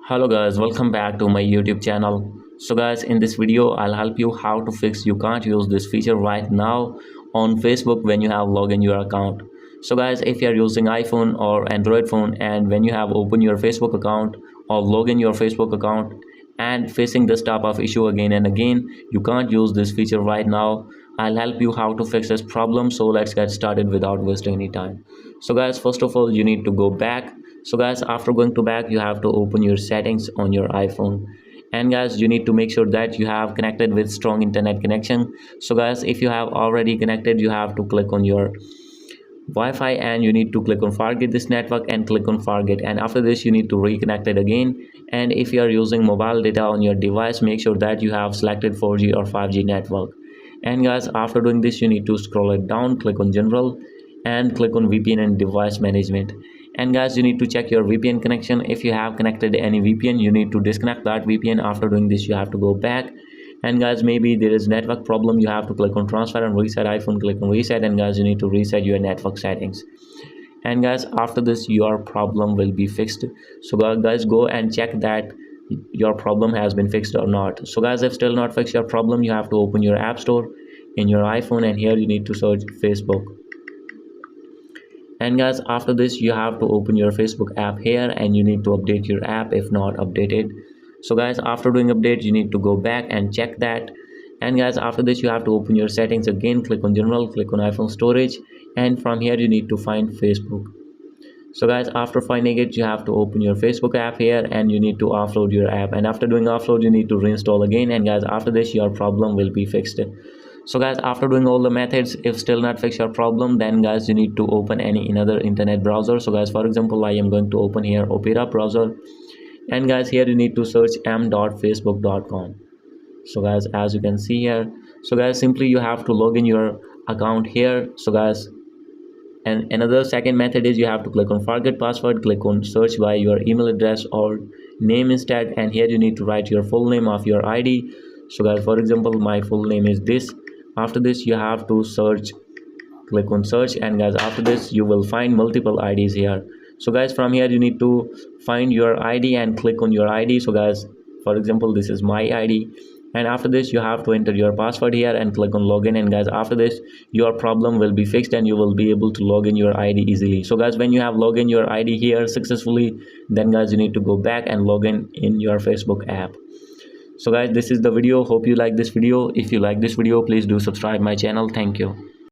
Hello guys, welcome back to my YouTube channel. So guys, in this video I'll help you how to fix you can't use this feature right now on Facebook when you have logged in your account. So guys, if you are using iPhone or Android phone and when you have opened your Facebook account or log in your Facebook account and facing this type of issue again and again, you can't use this feature right now. I'll help you how to fix this problem. So let's get started without wasting any time. So guys, first of all you need to go back. So guys, after going to back, you have to open your settings on your iPhone, and guys, you need to make sure that you have connected with strong internet connection. So guys, if you have already connected, you have to click on your Wi-Fi and you need to click on forget this network and click on forget, and after this you need to reconnect it again. And if you are using mobile data on your device, make sure that you have selected 4G or 5G network. And guys, after doing this, you need to scroll it down, click on general and click on VPN and device management. And guys, you need to check your VPN connection. If you have connected any VPN, you need to disconnect that VPN. After doing this, you have to go back. And guys, maybe there is network problem, you have to click on transfer and reset iPhone, click on reset, and guys, you need to reset your network settings. And guys, after this your problem will be fixed. So guys, go and check that your problem has been fixed or not. So guys, if still not fixed your problem, you have to open your app store in your iPhone and here you need to search Facebook. And guys, after this you have to open your Facebook app here and you need to update your app if not updated. So guys, after doing update, you need to go back and check that. And guys, after this you have to open your settings again, click on general, click on iPhone storage, and from here you need to find Facebook. So guys, after finding it, you have to open your Facebook app here and you need to offload your app, and after doing offload you need to reinstall again. And guys, after this your problem will be fixed. So guys, after doing all the methods, if still not fix your problem, then guys, you need to open any another internet browser. So guys, for example, I am going to open here Opera browser, and guys, here you need to search m.facebook.com. so guys, as you can see here, so guys, simply you have to log in your account here. So guys, and another second method is you have to click on forget password, click on search by your email address or name instead, and here you need to write your full name of your ID. So guys, for example, my full name is this. After this you have to search, click on search, and guys, after this you will find multiple IDs here. So guys, from here you need to find your ID and click on your ID. So guys, for example, this is my ID, and after this you have to enter your password here and click on login. And guys, after this your problem will be fixed and you will be able to log in your ID easily. So guys, when you have logged in your ID here successfully, then guys, you need to go back and log in your Facebook app. So guys, this is the video. Hope you like this video. If you like this video, please do subscribe my channel. Thank you.